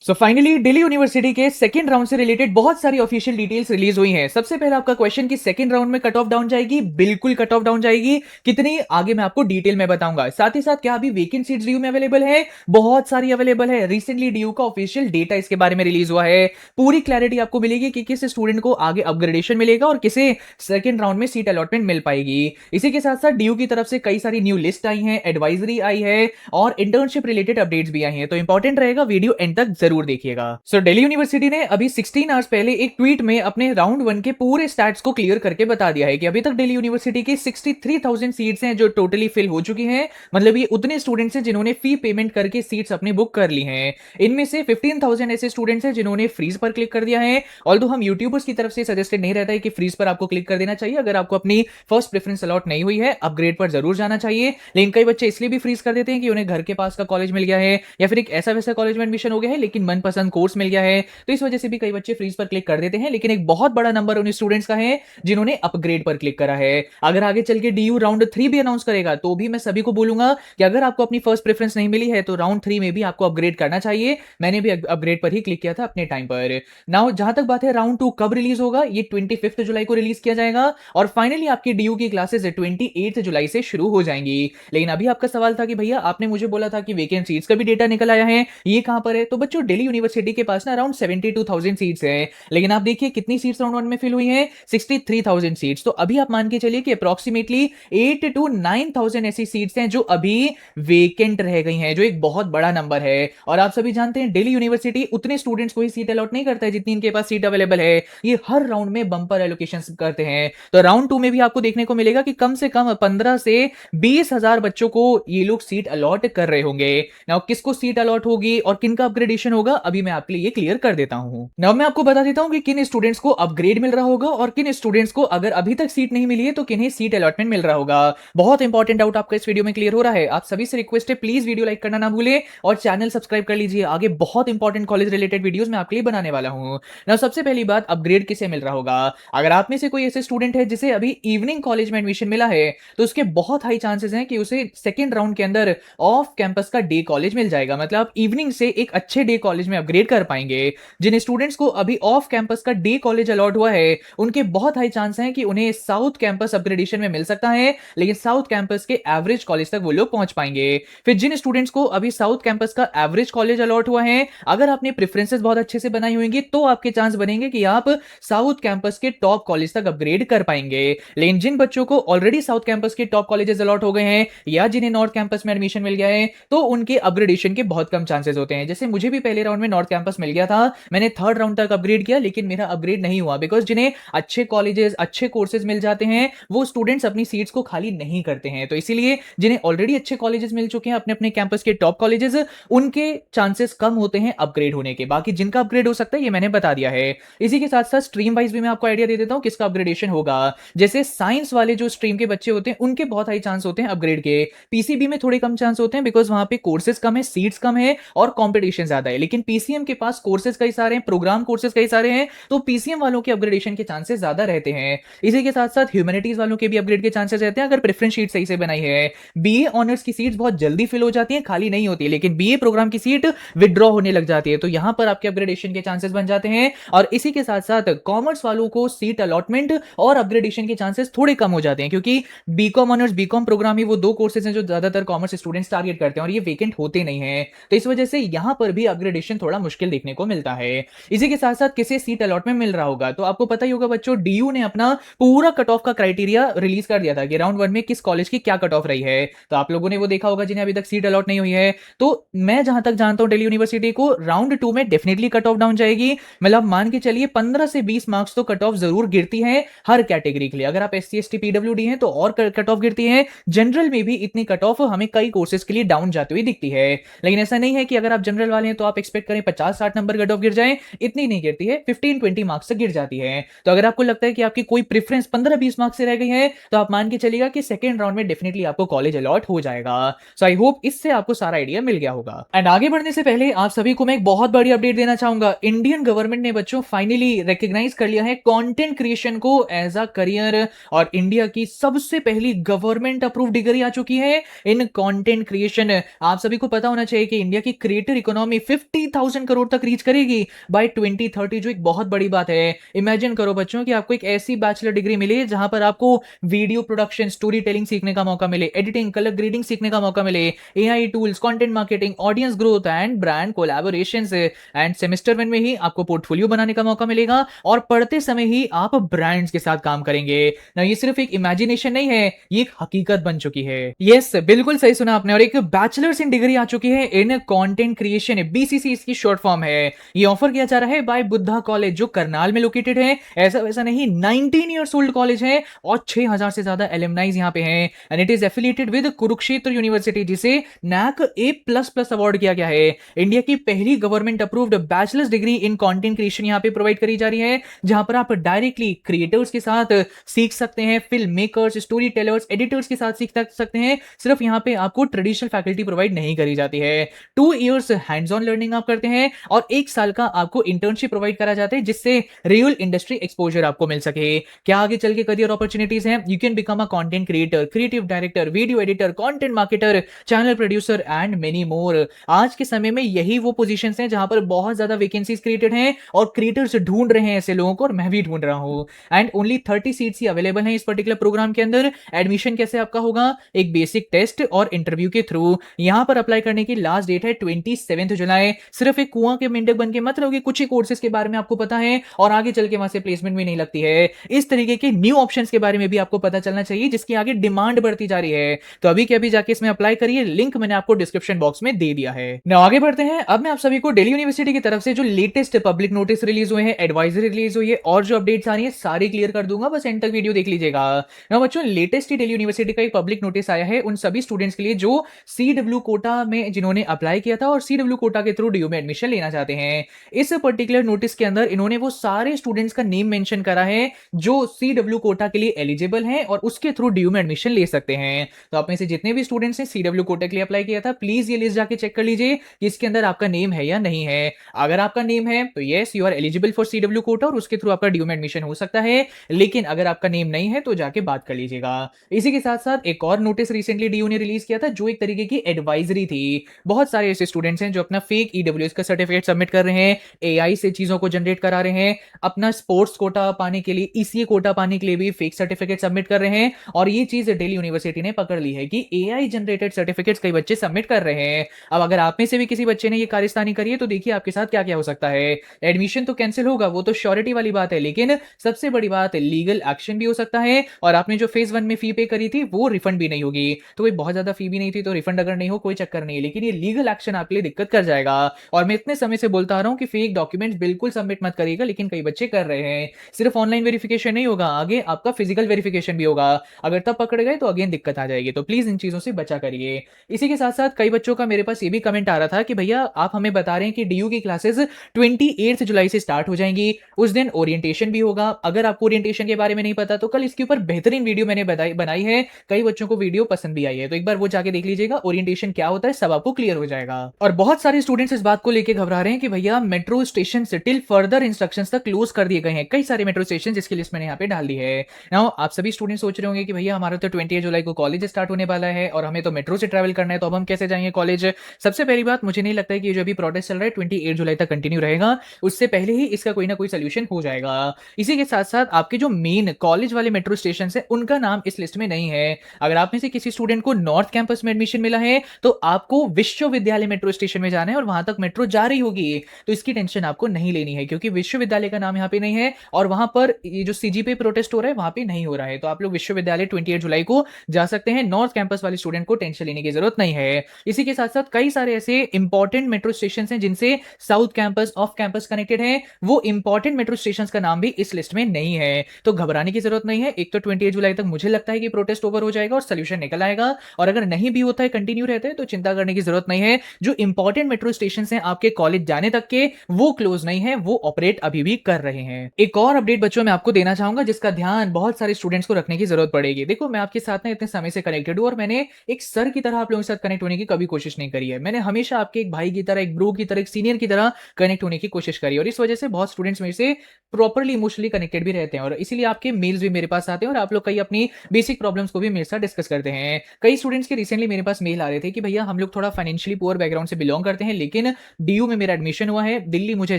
So finally Delhi university के second round से related बहुत सारी ऑफिशियल डिटेल्स रिलीज हुई हैं। सबसे पहले आपका क्वेश्चन कि सेकंड राउंड में कट ऑफ डाउन जाएगी, बिल्कुल कट ऑफ डाउन जाएगी। कितनी आगे मैं आपको डिटेल में बताऊंगा। साथ ही साथ क्या अभी वेकेंट सीट्स डीयू में अवेलेबल है? बहुत सारी अवेलेबल है। रिसेंटली डीयू का ऑफिशियल डेटा इसके बारे में रिलीज हुआ है। पूरी क्लैरिटी आपको मिलेगी कि किस स्टूडेंट को आगे अपग्रेडेशन मिलेगा और किसे सेकंड राउंड में सीट अलॉटमेंट मिल पाएगी। इसी के साथ साथ डीयू की तरफ से कई सारी न्यू लिस्ट आई है, एडवाइजरी आई है और इंटर्नशिप रिलेटेड अपडेट्स भी आई हैं। तो इंपॉर्टेंट रहेगा, वीडियो एंड तक जरूर देखिएगा। सो दिल्ली यूनिवर्सिटी ने अभी 16 आवर्स पहले एक ट्वीट में अपने राउंड 1 के पूरे स्टैट्स को क्लियर करके बता दिया है कि अभी तक दिल्ली यूनिवर्सिटी की 63,000 सीट्स हैं जो टोटली फिल हो चुकी हैं। मतलब ये उतने स्टूडेंट्स हैं जिन्होंने फी पेमेंट करके सीट्स अपनी बुक कर ली हैं। इनमें से 15,000 ऐसे स्टूडेंट्स हैं जिन्होंने फ्रीज पर क्लिक कर दिया है। ऑल्दो हम यूट्यूबर्स की तरफ से सजेस्टेड नहीं रहता है कि फ्रीज पर आपको क्लिक कर देना चाहिए। अगर आपको अपनी फर्स्ट प्रेफरेंस अलॉट नहीं हुई है, अपग्रेड पर जरूर जाना चाहिए। लेकिन कई बच्चे इसलिए भी फ्रीज कर देते हैं कि उन्हें घर के पास का कॉलेज मिल गया है या फिर एक ऐसा वैसा कॉलेज में एडमिशन हो गया है लेकिन मनपसंद कोर्स मिल गया है, तो इस वजह से भी कई बच्चे फ्रीज पर क्लिक कर देते हैं। लेकिन एक बहुत बड़ा नंबर उन स्टूडेंट्स का है जिन्होंने अपग्रेड पर क्लिक करा है। अगर आगे चल के डीयू राउंड 3 भी अनाउंस करेगा तो भी मैं सभी को बोलूंगा कि अगर आपको अपनी फर्स्ट प्रेफरेंस नहीं मिली है तो राउंड 3 में भी आपको अपग्रेड करना चाहिए। मैंने भी अपग्रेड पर ही क्लिक किया था अपने टाइम पर। नाउ जहां तक बात है राउंड 2 कब रिलीज होगा, ये 25 जुलाई को रिलीज किया जाएगा और फाइनली आपकी डीयू की क्लासेस 28 जुलाई से शुरू हो जाएंगी। लेकिन अभी आपका सवाल था कि भैया आपने मुझे बोला था कि वेकेंट सीट्स का भी डेटा निकल आया है, ये कहां पर है? तो बच्चों दिल्ली यूनिवर्सिटी के पास ना अराउंड 72,000 सीट्स है। लेकिन आप देखिए कितनी सीट्स राउंड 1 में फिल हुई हैं, 63,000 सीट्स। तो अभी आप मान के चलिए कि अप्रोक्सीमेटली 8 to 9,000 ऐसी सीट्स हैं जो अभी वेकेंट रह गई हैं, जो एक बहुत बड़ा नंबर है। और आप सभी जानते हैं दिल्ली यूनिवर्सिटी उतने स्टूडेंट्स को ही सीट अलॉट नहीं करता है जितनी इनके पास सीट अवेलेबल है। ये हर राउंड में बंपर एलोकेशन करते हैं। तो राउंड 2 में भी आपको देखने को मिलेगा कि कम से कम 15 से 20,000 बच्चों को ये लोग सीट अलॉट कर रहे होंगे। नाउ किसको सीट अलॉट होगी और किनका अपग्रेडेशन होगा, अभी मैं आपके लिए ये क्लियर कर देता हूं। नाउ मैं आपको बता देता हूं कि किन स्टूडेंट्स को अपग्रेड मिल रहा होगा और किन स्टूडेंट्स को अगर अभी तक सीट नहीं मिली है तो किन्हें सीट अलॉटमेंट मिल रहा होगा। बहुत इंपॉर्टेंट डाउट आपका इस वीडियो में क्लियर हो रहा है। आप सभी से रिक्वेस्ट है, प्लीज वीडियो लाइक करना ना भूलें और चैनल सब्सक्राइब कर लीजिए। आगे बहुत इंपॉर्टेंट कॉलेज रिलेटेड वीडियोस मैं आपके लिए बनाने वाला हूं। नाउ सबसे पहली बात, अपग्रेड किसे मिल रहा होगा। अगर आप में से कोई ऐसे स्टूडेंट है जिसे अभी इवनिंग कॉलेज में एडमिशन मिला है तो उसके बहुत हाई चांसेस हैं कि उसे सेकंड राउंड के अंदर ऑफ कैंपस का डे कॉलेज मिल जाएगा। मतलब आप इवनिंग से एक अच्छे डे कॉलेज में अपग्रेड कर पाएंगे। जिन स्टूडेंट्स को अभी ऑफ कैंपस का डे कॉलेज अलॉट हुआ है उनके बहुत हाई चांस हैं कि उन्हें साउथ कैंपस अपग्रेडेशन में मिल सकता है, लेकिन साउथ कैंपस के एवरेज कॉलेज तक वो लोग पहुंच पाएंगे। फिर जिन स्टूडेंट्स को अभी साउथ कैंपस का एवरेज कॉलेज अलॉट हुआ है, अगर आपने प्रेफरेंसेस बहुत अच्छे से बनाई होंगी तो आपके चांस बनेंगे कि आप साउथ कैंपस के टॉप कॉलेज तक अपग्रेड कर पाएंगे। लेकिन जिन बच्चों को ऑलरेडी साउथ कैंपस के टॉप कॉलेजेस अलॉट हो गए हैं या जिन्हें नॉर्थ कैंपस में एडमिशन मिल गया है तो उनके अपग्रेडेशन के बहुत कम चांसेस होते हैं। जैसे मुझे भी पहले राउंड में नॉर्थ कैंपस मिल गया था, मैंने थर्ड राउंड तक अपग्रेड किया लेकिन मेरा अपग्रेड नहीं हुआ बिकॉज जिन्हें अच्छे कॉलेजेस अच्छे कोर्सेज मिल जाते हैं वो स्टूडेंट्स अपनी सीट्स को खाली नहीं करते हैं। तो इसीलिए जिन्हें ऑलरेडी अच्छे कॉलेजेस मिल चुके हैं, अपने अपने कैंपस के टॉप कॉलेजेस, उनके चांसेस कम होते हैं अपग्रेड होने के। बाकी जिनका अपग्रेड हो सकता है ये मैंने बता दिया है। इसी के साथ साथ स्ट्रीम वाइज भी मैं आपको आइडिया दे देता हूं किसका अपग्रेडेशन होगा। जैसे साइंस वाले जो स्ट्रीम के बच्चे होते हैं उनके बहुत हाई चांस होते हैं अपग्रेड के। पीसीबी में थोड़े कम चांस होते हैं बिकॉज वहां पे कोर्सेज कम है, सीट्स कम है और कंपटीशन ज्यादा है। लेकिन पीसीएम के पास कोर्सेज कई सारे हैं, प्रोग्राम कोर्सेज कई सारे हैं, तो पीसीएम वालों के अपग्रेडेशन के चांसेस ज्यादा रहते हैं। इसी के साथ साथ ह्यूमैनिटीज वालों के भी अपग्रेड के चांसेस रहते हैं अगर प्रेफरेंस शीट सही से बनाई है। बीए ऑनर्स की सीट्स बहुत जल्दी फिल हो जाती हैं, खाली नहीं होती, लेकिन बीए प्रोग्राम की सीट विड्रॉ होने लग जाती है, तो यहां पर आपके अपग्रेडेशन के चांसेस बन जाते हैं। और इसी के साथ साथ कॉमर्स वालों को सीट अलॉटमेंट और अपग्रेडेशन के चांसेस थोड़े कम हो जाते हैं क्योंकि बीकॉम ऑनर्स बीकॉम प्रोग्राम ही वो दो कोर्सेज हैं जो ज्यादातर कॉमर्स स्टूडेंट्स टारगेट करते हैं और ये वेकेंट होते नहीं है। तो इस वजह से यहां पर भी अपग्रेडेशन थोड़ा मुश्किल देखने को मिलता है। इसी के साथ साथ किसे सीट अलॉटमेंट मिल रहा होगा, तो आपको पता ही होगा बच्चों, डीयू ने अपना पूरा कट ऑफ का क्राइटेरिया रिलीज कर दिया था कि राउंड 1 में किस कॉलेज की क्या कट ऑफ रही है। तो आप लोगों ने वो देखा होगा जिन्हें अभी तक सीट अलॉट नहीं हुई है। तो मैं जहां तक जानता हूं दिल्ली यूनिवर्सिटी को राउंड 2 में डेफिनेटली कट ऑफ डाउन जाएगी। मतलब मान के चलिए 15 से 20 मार्क्स तो कट ऑफ जरूर गिरती है हर कैटेगरी के लिए। अगर आप एससी एसटी पीडब्ल्यूडी हैं तो और कट ऑफ गिरती है। जनरल में भी इतनी कट ऑफ हमें कई कोर्सेज के लिए डाउन जाती हुई दिखती है। लेकिन ऐसा नहीं है कि अगर आप जनरल वाले हैं तो आप एक्सपेक्ट करें 50-60 नंबर कट ऑफ गिर जाए, इतनी नहीं गिरती है, 15-20 मार्क्स तक गिर जाती है। तो अगर आपको लगता है कि आपकी कोई प्रेफरेंस 15-20 मार्क्स से रह गई है तो आप मान के चलिएगा कि सेकंड राउंड में डेफिनेटली आपको कॉलेज अलॉट हो जाएगा। सो आई होप इससे आपको सारा आइडिया मिल गया होगा। एंड आगे बढ़ने से पहले आप सभी को मैं एक बहुत बड़ी अपडेट देना चाहूंगा। इंडियन गवर्नमेंट ने बच्चों फाइनली रिकॉग्नाइज कर लिया है कंटेंट क्रिएशन को एज अ करियर और इंडिया की सबसे पहली गवर्नमेंट अप्रूव्ड डिग्री आ चुकी है इन कंटेंट क्रिएशन। आप सभी को पता होना चाहिए कि इंडिया की क्रिएटर इकोनॉमी 5th 50,000 करोड़ तक रीच करेगी बाय 2030, जो एक बहुत बड़ी बात है। इमेजिन करो बच्चों कि आपको एक ऐसी बैचलर डिग्री मिले जहां पर आपको वीडियो प्रोडक्शन, स्टोरी टेलिंग सीखने का मौका मिले, एडिटिंग, कलर ग्रेडिंग सीखने का मौका मिले, AI tools, content marketing, audience growth and brand collaborations. End semester 1 में ही आपको पोर्टफोलियो बनाने का मौका मिलेगा और पढ़ते समय ही आप ब्रांड्स के साथ काम करेंगे ना। ये सिर्फ एक इमेजिनेशन नहीं है, ये एक हकीकत बन चुकी है। यस, बिल्कुल सही सुना आपने। और एक बैचलर्स इन डिग्री आ चुकी है इन कंटेंट क्रिएशन, बीसीसी इसकी शॉर्ट फॉर्म है। ये ऑफर किया जा रहा है बाय बुद्धा कॉलेज, जो करनाल में लोकेटेड है। ऐसा वैसा नहीं, 19 इयर्स ओल्ड कॉलेज है और 6000 से ज्यादा एलुमनाइज यहां पे हैं। And it is affiliated with Kurukshetra university, जिसे नैक A++ अवार्ड किया गया है। इंडिया की पहली government approved bachelors degree in content creation यहां पे प्रोवाइड करी जा रही है, जहां पर आप डायरेक्टली क्रिएटर्स के साथ सीख सकते हैं, film makers, story tellers, editors के साथ सीख सकते हैं। सिर्फ यहां पे आपको ट्रेडिशनल फैकल्टी प्रोवाइड नहीं करी जाती है। 2 इयर्स हैंड्स ऑन लर्निंग आप करते हैं और 1 साल का आपको इंटर्नशिप प्रोवाइड करा जाता है, जिससे रियल इंडस्ट्री एक्सपोजर आपको मिल सके। क्या आगे चल के करियर अपॉर्चुनिटीज हैं? You can become a content creator, creative director, video editor, content marketer, channel producer and many more. आज के समय में यही वो पोजीशंस हैं जहां पर बहुत ज्यादा वैकेंसीज क्रिएटेड हैं और क्रिएटर्स ढूंढ रहे हैं ऐसे लोगों को, और मैं भी ढूंढ रहा हूं। And only 30 seats he available हैं इस पर्टिकुलर प्रोग्राम के अंदर। एडमिशन कैसे आपका होगा? एक बेसिक टेस्ट और इंटरव्यू के थ्रू। यहां पर अप्लाई करने की लास्ट डेट है 27 जुलाई। सिर्फ एक कुआं के मेंढक बन के मत रहोगे, कुछ ही कोर्सेज के बारे में आपको पता है और आगे चल के वहां से प्लेसमेंट भी नहीं लगती है। इस तरीके के न्यू ऑप्शंस के बारे में भी आपको पता चलना चाहिए, जिसकी आगे डिमांड बढ़ती जा रही है। तो अभी के अभी जाके इसमें अप्लाई करिए, लिंक मैंने आपको डिस्क्रिप्शन बॉक्स में दे दिया है। नाउ आगे बढ़ते हैं। अब मैं आप सभी को दिल्ली यूनिवर्सिटी की तरफ से जो लेटेस्ट पब्लिक नोटिस रिलीज हुए हैं, एडवाइजरी रिलीज हुई है और जो अपडेट्स आ रही है सारी क्लियर कर दूंगा, बस एंड तक वीडियो देख लीजिएगा। नाउ बच्चों, लेटेस्ट दिल्ली यूनिवर्सिटी का एक पब्लिक नोटिस आया है उन सभी स्टूडेंट्स के लिए जो CW कोटा में जिन्होंने अप्लाई किया था और CW कोटा के थ्रू DU में एडमिशन लेना चाहते हैं। इस पर्टिकुलर नोटिस के अंदर इन्होंने वो सारे स्टूडेंट्स का नेम मेंशन करा है जो CW कोटा के लिए एलिजिबल हैं और उसके थ्रू DU में एडमिशन ले सकते हैं। तो आप में से जितने भी स्टूडेंट्स ने CW कोटा के लिए अप्लाई किया था, प्लीज ये लिस्ट जाके चेक कर लीजिए कि इसके अंदर आपका नेम है या नहीं है। अगर आपका नेम है तो yes, you are eligible for CW quota और उसके थ्रू आपका DU में एडमिशन हो सकता है। लेकिन अगर आपका नेम नहीं है तो जाके बात कर लीजिएगा। इसी के साथ साथ एक और नोटिस रिसेंटली DU ने रिलीज किया था, जो एक तरीके की एडवाइजरी थी। बहुत सारे ऐसे स्टूडेंट्स हैं जो अपना फेक EWS का सर्टिफिकेट सबमिट कर रहे हैं, AI से चीजों को जनरेट करा रहे हैं, अपना स्पोर्ट्स कोटा पाने के लिए, ECA कोटा पाने के लिए भी फेक सर्टिफिकेट सबमिट कर रहे हैं। और ये चीज दिल्ली यूनिवर्सिटी ने पकड़ ली है कि AI जनरेटेड सर्टिफिकेट्स कई बच्चे सबमिट कर रहे हैं। अब अगर आप में से भी किसी बच्चे ने ये कार्यस्तानी करी है तो देखिए आपके साथ क्या क्या हो सकता है। एडमिशन तो कैंसिल होगा, वो तो श्योरिटी वाली बात है, लेकिन सबसे बड़ी बात लीगल एक्शन भी हो सकता है और आपने जो फेज 1 में फी पे करी थी वो रिफंड भी नहीं होगी। तो कोई बहुत ज्यादा फी भी नहीं थी तो रिफंड अगर नहीं हो कोई चक्कर नहीं है, लेकिन ये लीगल एक्शन आपके लिए दिक्कत कर जाएगा। और मैं इतने समय से बोलता आ रहा हूं कि फेक डॉक्यूमेंट्स बिल्कुल सबमिट मत करिएगा, लेकिन कई बच्चे कर रहे हैं। सिर्फ ऑनलाइन वेरिफिकेशन नहीं होगा, आगे आपका फिजिकल वेरिफिकेशन भी होगा। अगर तब पकड़ गए तो अगेन दिक्कत आ जाएगी, तो प्लीज इन चीजों से बचा करिए। इसी के साथ साथ कई बच्चों का मेरे पास ये भी कमेंट आ रहा था कि भैया आप हमें बता रहे हैं कि DU की क्लासेस 28 जुलाई से स्टार्ट हो जाएंगी, उस दिन ओरिएंटेशन भी होगा। अगर आपको ओरिएंटेशन के बारे में नहीं पता तो कल इसके ऊपर बेहतरीन वीडियो मैंने बनाई है, कई बच्चों को वीडियो पसंद भी आई है, तो एक बार वो जाके देख लीजिएगा। ओरिएंटेशन क्या होता है सब आपको क्लियर हो जाएगा। और बहुत सारे स्टूडेंट्स इस बात को लेकर घबरा रहे हैं कि भैया मेट्रो स्टेशन से टिल फर्दर इंस्ट्रक्शंस तक क्लोज कर दिए गए हैं, कई सारे मेट्रो स्टेशन जिसकी लिस्ट मैंने यहाँ पे डाल दी है। नाउ आप सभी स्टूडेंट सोच रहे होंगे कि भैया हमारा तो 28 जुलाई को कॉलेज स्टार्ट होने वाला है और हमें तो मेट्रो से ट्रैवल करना है, तो अब हम कैसे जाएंगे कॉलेज? सबसे पहली बात, मुझे नहीं लगता है कि ये जो अभी प्रोटेस्ट चल रहा है 28 जुलाई तक कंटिन्यू रहेगा, उससे पहले ही इसका कोई ना कोई सोल्यूशन हो जाएगा। इसी के साथ साथ आपके जो मेन कॉलेज वाले मेट्रो स्टेशन है उनका नाम इस लिस्ट में नहीं है। अगर आप में से किसी स्टूडेंट को नॉर्थ कैंपस में एडमिशन मिला है तो आपको विश्वविद्यालय मेट्रो स्टेशन में जाना है और वहां तक मेट्रो जा रही होगी, तो इसकी टेंशन आपको नहीं लेनी है क्योंकि विश्वविद्यालय का नाम यहाँ पे नहीं है और वहां पर ये जो CG पे प्रोटेस्ट हो रहा है वहां पे नहीं हो रहा है। तो आप लोग विश्वविद्यालय 28 जुलाई को जा सकते हैं। नॉर्थ कैंपस वाले स्टूडेंट को टेंशन लेने की जरूरत नहीं है। इसी के साथ साथ कई सारे ऐसे इंपॉर्टेंट मेट्रो स्टेशन हैं जिनसे south campus, off campus connected है, वो इंपॉर्टेंट मेट्रो स्टेशन का नाम भी इस लिस्ट में नहीं है। तो घबराने की जरूरत नहीं है। एक तो 28 जुलाई तक मुझे लगता है कि प्रोटेस्ट ओवर हो जाएगा और सोल्यूशन निकल आएगा, और अगर नहीं भी होता है, कंटिन्यू रहते हैं, तो चिंता करने की जरूरत नहीं है। जो इंपॉर्टेंट मेट्रो स्टेशन हैं आपके कॉलेज जाने तक के, वो क्लोज नहीं है, वो ऑपरेट अभी भी कर रहे हैं। एक और अपडेट बच्चों मैं आपको देना चाहूंगा जिसका ध्यान बहुत सारे स्टूडेंट्स को रखने की जरूरत पड़ेगी। देखो, मैं आपके साथ ना इतने समय से कनेक्टेड हूं और मैंने एक सर की तरह आप लोगों के साथ कनेक्ट होने की कभी कोशिश नहीं करी है। मैंने हमेशा आपके एक भाई की तरह, एक ब्रो की तरह, एक सीनियर की तरह कनेक्ट होने की कोशिश करी, और इस वजह से बहुत स्टूडेंट्स मेरे से प्रॉपर्ली इमोशनली कनेक्टेड भी रहते हैं और इसीलिए आपके मेल्स भी मेरे पास आते हैं और आप लोग कई अपनी बेसिक प्रॉब्लम्स को भी मेरे साथ डिस्कस करते हैं। कई स्टूडेंट्स के रिसेंटली मेरे पास मेल आ रहे थे कि भैया हम लोग थोड़ा फाइनेंशियली पुअर बैकग्राउंड से बिलोंग करते हैं, लेकिन लेकिन डीयू में मेरा एडमिशन हुआ है, दिल्ली मुझे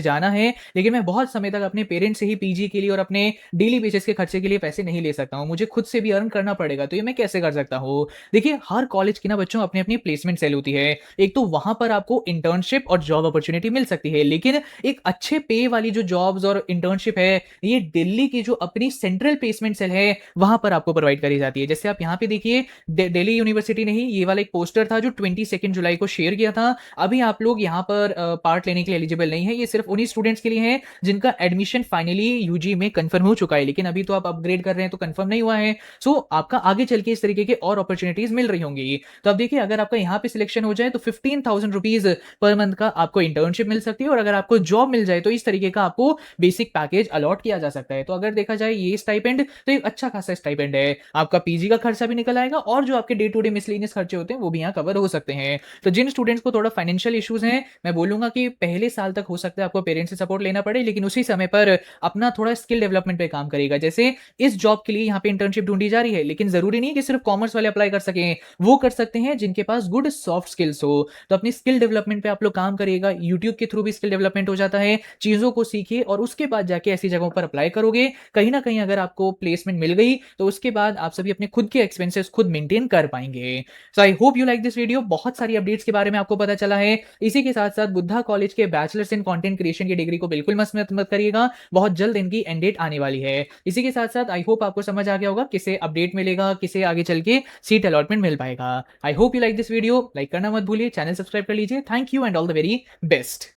जाना है, लेकिन मैं बहुत समय तक अपने पेरेंट्स से ही पीजी के लिए और अपने डेली बेसिस के खर्चे के लिए पैसे नहीं ले सकता हूँ। मुझे खुद से भी अर्न करना पड़ेगा, तो ये मैं कैसे कर सकता हूँ? देखिए, हर कॉलेज की ना बच्चों अपनी-अपनी प्लेसमेंट सेल होती है। एक तो वहाँ पर आपको इंटर्नशिप और जॉब अपॉर्च्युनिटी मिल सकती है, लेकिन एक अच्छे पे वाली जो जॉब्स और इंटर्नशिप है, ये दिल्ली की जो अपनी सेंट्रल प्लेसमेंट सेल है, वहाँ पर आपको प्रोवाइड करी जाती है। जैसे आप यहाँ पे देखिए, दिल्ली यूनिवर्सिटी ने ही ये वाला एक पोस्टर था जो 22 जुलाई को शेयर किया था। अभी आप लोग यहाँ पर पार्ट लेने के लिए एलिजिबल नहीं है। ये सिर्फ उन्हीं स्टूडेंट्स के लिए है जिनका एडमिशन फाइनली यूजी में कंफर्म हो चुका है, लेकिन अभी तो आप अपग्रेड कर रहे हैं तो कंफर्म नहीं हुआ है। सो आपका आगे चल के इस तरीके के और अपॉर्चुनिटीज मिल रही होंगी। तो अब देखिए, अगर आपका यहाँ पे सिलेक्शन हो जाए तो 15,000 रुपीज पर मंथ का आपको इंटर्नशिप मिल सकती है, और अगर आपको जॉब मिल जाए तो इस तरीके का आपको बेसिक पैकेज अलॉट किया जा सकता है। तो अगर देखा जाए ये स्टाइपेंड तो एक अच्छा खासा स्टाइपेंड है। आपका पीजी का खर्चा भी निकल आएगा और जो आपके डे टू डे मिसलेनियस खर्चे होते हैं वो भी यहाँ कवर हो सकते हैं। तो जिन स्टूडेंट्स को थोड़ा फाइनेंशियल इश्यूज हैं, मैं बोलूंगा कि पहले साल तक हो सकता है आपको पेरेंट्स से सपोर्ट लेना पड़े, लेकिन उसी समय पर अपना थोड़ा स्किल डेवलपमेंट पे काम करेगा। जैसे इस जॉब के लिए यहाँ पे इंटर्नशिप ढूंढी जा रही है, लेकिन जरूरी नहीं कि सिर्फ कॉमर्स वाले अप्लाई कर सकें, वो कर सकते हैं जिनके पास गुड सॉफ्ट स्किल्स हो। तो अपनी स्किल डेवलपमेंट पे आप लोग काम करिएगा। यूट्यूब के थ्रू भी स्किल डेवलपमेंट हो जाता है। चीजों को सीखिए और उसके बाद जाके ऐसी जगहों पर अप्लाई करोगे, कहीं ना कहीं अगर आपको प्लेसमेंट मिल गई तो उसके बाद आप सभी अपने खुद के एक्सपेंसेस खुद मेंटेन कर पाएंगे। So I hope you like this video. बहुत सारी अपडेट्स के बारे में आपको पता चला है। इसी के साथ साथ बुद्धा कॉलेज के बैचलर्स इन कंटेंट क्रिएशन की डिग्री को बिल्कुल मत करिएगा, बहुत जल्द इनकी एंड डेट आने वाली है। इसी के साथ साथ आई होप आपको समझ आ गया होगा किसे अपडेट मिलेगा, किसे आगे चल के सीट अलॉटमेंट मिल पाएगा। आई hope you like this video. Like करना मत भूलिए, चैनल सब्सक्राइब कर लीजिए। Thank you and all the very best.